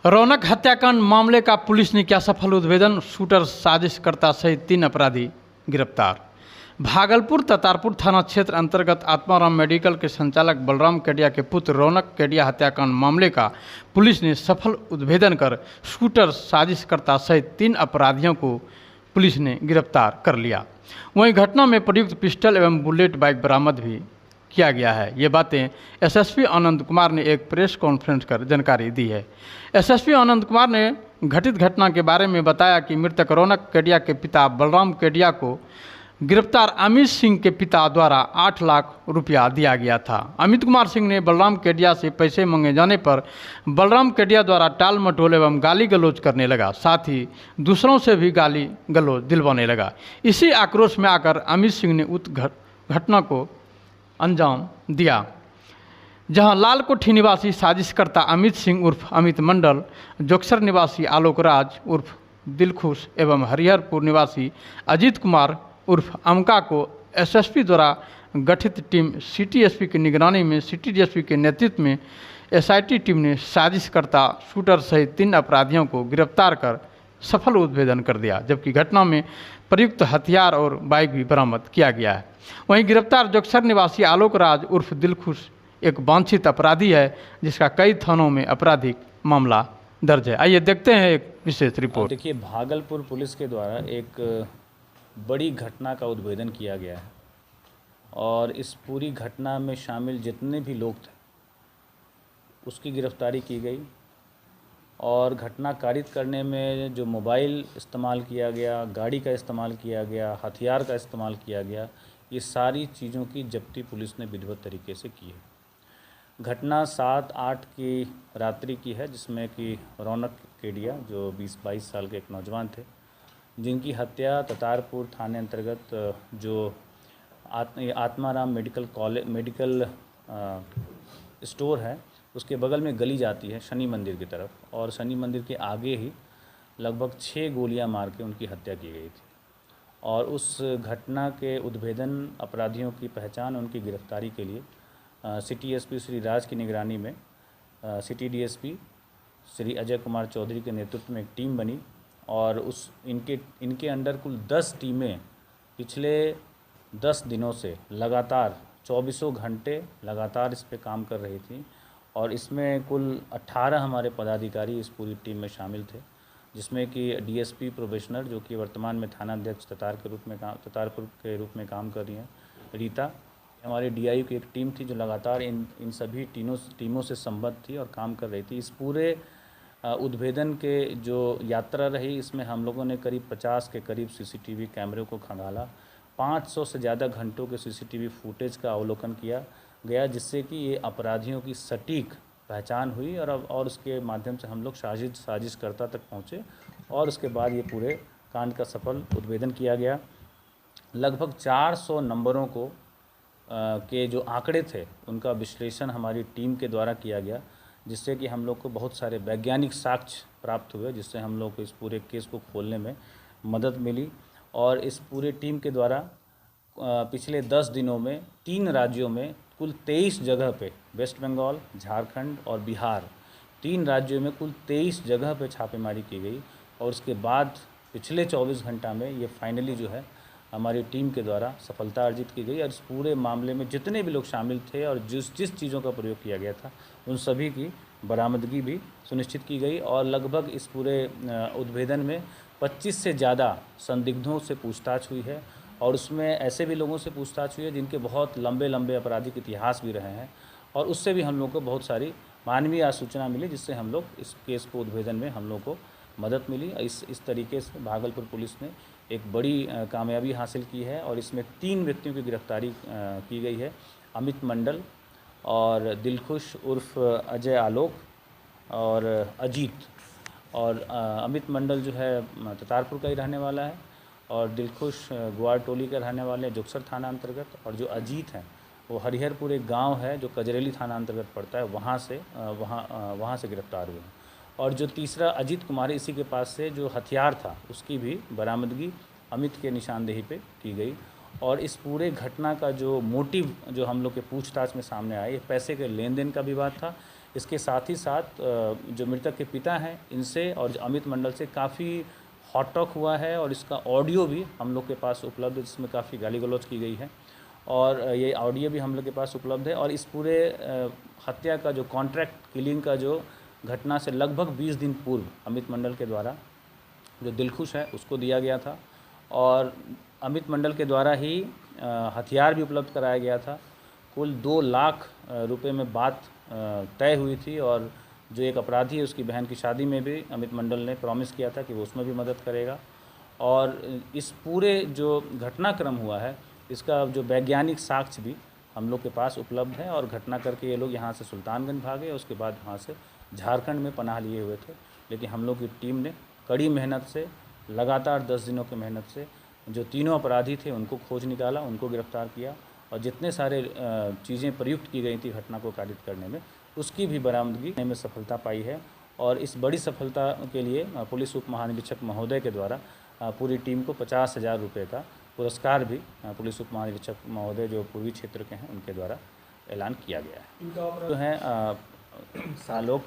रौनक हत्याकांड मामले का पुलिस ने किया सफल उद्भेदन। शूटर साजिशकर्ता सहित 3 अपराधी गिरफ्तार। भागलपुर ततारपुर थाना क्षेत्र अंतर्गत आत्माराम मेडिकल के संचालक बलराम केडिया के पुत्र रौनक केडिया हत्याकांड मामले का पुलिस ने सफल उद्भेदन कर शूटर साजिशकर्ता सहित 3 अपराधियों को पुलिस ने गिरफ्तार कर लिया। वहीं घटना में प्रयुक्त पिस्टल एवं बुलेट बाइक बरामद भी किया गया है। ये बातें एसएसपी आनंद कुमार ने एक प्रेस कॉन्फ्रेंस कर जानकारी दी है। एसएसपी आनंद कुमार ने घटित घटना के बारे में बताया कि मृतक रौनक केडिया के पिता बलराम केडिया को गिरफ्तार अमित सिंह के पिता द्वारा 8 लाख रुपया दिया गया था। अमित कुमार सिंह ने बलराम केडिया से पैसे मांगे जाने पर बलराम केडिया द्वारा टाल मटोल एवं गाली गलौज करने लगा, साथ ही दूसरों से भी गाली गलौज दिलवाने लगा। इसी आक्रोश में आकर अमित सिंह ने उस घटना को अंजाम दिया, जहां लालकोठी निवासी साजिशकर्ता अमित सिंह उर्फ अमित मंडल, जोक्सर निवासी आलोक राज उर्फ दिलखुश एवं हरिहरपुर निवासी अजीत कुमार उर्फ अमका को एसएसपी द्वारा गठित टीम सिटी एसपी की निगरानी में सिटी डीएसपी के नेतृत्व में एसआईटी टीम ने साजिशकर्ता शूटर सहित 3 अपराधियों को गिरफ्तार कर सफल उद्भेदन कर दिया, जबकि घटना में प्रयुक्त हथियार और बाइक भी बरामद किया गया है। वहीं गिरफ्तार जोक्सर निवासी आलोक राज उर्फ दिलखुश एक वांछित अपराधी है, जिसका कई थानों में आपराधिक मामला दर्ज है। आइए देखते हैं एक विशेष रिपोर्ट। देखिए, भागलपुर पुलिस के द्वारा एक बड़ी घटना का उद्भेदन किया गया है और इस पूरी घटना में शामिल जितने भी लोग थे उसकी गिरफ्तारी की गई और घटना कारित करने में जो मोबाइल इस्तेमाल किया गया, गाड़ी का इस्तेमाल किया गया, हथियार का इस्तेमाल किया गया, ये सारी चीज़ों की जब्ती पुलिस ने विधिवत तरीके से की है। घटना 7-8 की रात्रि की है, जिसमें कि रौनक केडिया जो 20-22 साल के एक नौजवान थे, जिनकी हत्या ततारपुर थाने अंतर्गत जो आत्माराम मेडिकल स्टोर है उसके बगल में गली जाती है शनि मंदिर की तरफ, और शनि मंदिर के आगे ही लगभग 6 गोलियां मार के उनकी हत्या की गई थी। और उस घटना के उद्भेदन, अपराधियों की पहचान, उनकी गिरफ्तारी के लिए सिटी एसपी श्री राज की निगरानी में सिटी डीएसपी श्री अजय कुमार चौधरी के नेतृत्व में एक टीम बनी और इनके अंडर कुल 10 टीमें पिछले 10 दिनों से लगातार 24 घंटे लगातार इस पे काम कर रही थी। और इसमें कुल 18 हमारे पदाधिकारी इस पूरी टीम में शामिल थे, जिसमें कि डीएसपी प्रोबेशनर जो कि वर्तमान में थानाध्यक्ष ततारपुर के रूप में काम कर रही हैं, रीता, हमारे डीआई की एक टीम थी जो लगातार इन सभी टीमों से संबद्ध थी और काम कर रही थी। इस पूरे उद्भेदन के जो यात्रा रही, इसमें हम लोगों ने करीब 50 के करीब सीसीटीवी कैमरे को खंगाला, 500 से ज़्यादा घंटों के सीसीटीवी फुटेज का अवलोकन किया गया, जिससे कि ये अपराधियों की सटीक पहचान हुई और उसके माध्यम से हम लोग साजिशकर्ता तक पहुँचे और उसके बाद ये पूरे कांड का सफल उद्भेदन किया गया। लगभग 400 नंबरों को के जो आंकड़े थे उनका विश्लेषण हमारी टीम के द्वारा किया गया, जिससे कि हम लोग को बहुत सारे वैज्ञानिक साक्ष्य प्राप्त हुए, जिससे हम लोग को इस पूरे केस को खोलने में मदद मिली। और इस पूरे टीम के द्वारा पिछले 10 दिनों में 3 राज्यों में कुल 23 जगह पे, वेस्ट बंगाल, झारखंड और बिहार, 3 राज्यों में कुल 23 जगह पे छापेमारी की गई। और उसके बाद पिछले 24 घंटा में ये फाइनली जो है हमारी टीम के द्वारा सफलता अर्जित की गई और इस पूरे मामले में जितने भी लोग शामिल थे और जिस चीज़ों का प्रयोग किया गया था उन सभी की बरामदगी भी सुनिश्चित की गई। और लगभग इस पूरे उद्भेदन में 25 से ज़्यादा संदिग्धों से पूछताछ हुई है और उसमें ऐसे भी लोगों से पूछताछ हुई है जिनके बहुत लंबे आपराधिक इतिहास भी रहे हैं, और उससे भी हम लोग को बहुत सारी मानवीय सूचना मिली, जिससे हम लोग इस केस को उद्भेदन में हम लोग को मदद मिली। इस तरीके से भागलपुर पुलिस ने एक बड़ी कामयाबी हासिल की है और इसमें 3 व्यक्तियों की गिरफ्तारी की गई है, अमित मंडल और दिलखुश उर्फ अजय आलोक और अजीत। और अमित मंडल जो है ततारपुर का ही रहने वाला है और दिलखुश ग्वार टोली का रहने वाले जोक्सर थाना अंतर्गत, और जो अजीत हैं वो हरिहरपुर एक गांव है जो कजरेली थाना अंतर्गत पड़ता है, वहाँ से गिरफ्तार हुए हैं। और जो तीसरा अजीत कुमार, इसी के पास से जो हथियार था उसकी भी बरामदगी अमित के निशानदेही पे की गई। और इस पूरे घटना का जो मोटिव जो हम लोग के पूछताछ में सामने आया, ये पैसे के लेन देन का विवाद था। इसके साथ ही साथ जो मृतक के पिता हैं इनसे और जो अमित मंडल से काफ़ी हॉट टॉक हुआ है और इसका ऑडियो भी हम लोग के पास उपलब्ध है, जिसमें काफ़ी गाली गलौज की गई है और ये ऑडियो भी हम लोग के पास उपलब्ध है। और इस पूरे हत्या का जो कॉन्ट्रैक्ट किलिंग का जो घटना से लगभग 20 दिन पूर्व अमित मंडल के द्वारा जो दिलखुश है उसको दिया गया था और अमित मंडल के द्वारा ही हथियार भी उपलब्ध कराया गया था। कुल 2 लाख रुपए में बात तय हुई थी और जो एक अपराधी है उसकी बहन की शादी में भी अमित मंडल ने प्रॉमिस किया था कि वो उसमें भी मदद करेगा। और इस पूरे जो घटनाक्रम हुआ है इसका जो वैज्ञानिक साक्ष्य भी हम लोग के पास उपलब्ध है और घटना करके ये लोग यहाँ से सुल्तानगंज भागे, उसके बाद वहाँ से झारखंड में पनाह लिए हुए थे। लेकिन हम लोग की टीम ने कड़ी मेहनत से लगातार 10 दिनों की मेहनत से जो तीनों अपराधी थे उनको खोज निकाला, उनको गिरफ्तार किया और जितने सारे चीज़ें प्रयुक्त की गई थी घटना को कारित करने में उसकी भी बरामदगी में सफलता पाई है। और इस बड़ी सफलता के लिए पुलिस उप महानिरीक्षक महोदय के द्वारा पूरी टीम को 50,000 रुपये का पुरस्कार भी पुलिस उप महानिरीक्षक महोदय जो पूर्वी क्षेत्र के हैं उनके द्वारा ऐलान किया गया है। जो है लोग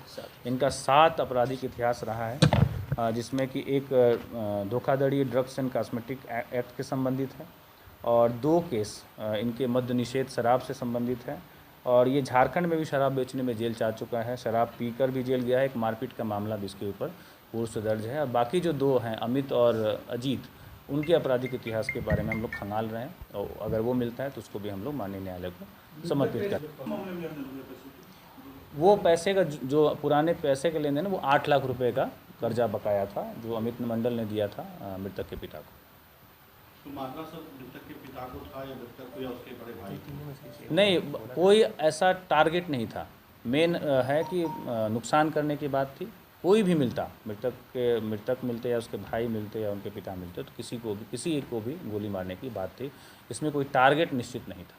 इनका 7 आपराधिक इतिहास रहा है, जिसमें कि एक धोखाधड़ी ड्रग्स एंड कॉस्मेटिक एक्ट के संबंधित है और 2 केस इनके मद्य निषेध शराब से संबंधित है और ये झारखंड में भी शराब बेचने में जेल जा चुका है, शराब पीकर भी जेल गया है। एक मारपीट का मामला भी इसके ऊपर पूर्व से दर्ज है और बाकी जो 2 हैं अमित और अजीत, उनके आपराधिक इतिहास के बारे में हम लोग खंगाल रहे हैं और अगर वो मिलता है तो उसको भी हम लोग माननीय न्यायालय को समर्पित करें। वो पैसे का जो पुराने पैसे के लेन देन वो 8 लाख रुपए का कर्जा बकाया था जो अमित मंडल ने दिया था मृतक के पिता को। तो मामला सब मृतक के पिता को था या मृतक को या उसके बड़े भाई? नहीं, कोई ऐसा टारगेट नहीं था। मेन है कि नुकसान करने की बात थी। कोई भी मिलता, मृतक मिलते या उसके भाई मिलते या उनके पिता मिलते तो किसी को भी गोली मारने की बात थी। इसमें कोई टारगेट निश्चित नहीं था।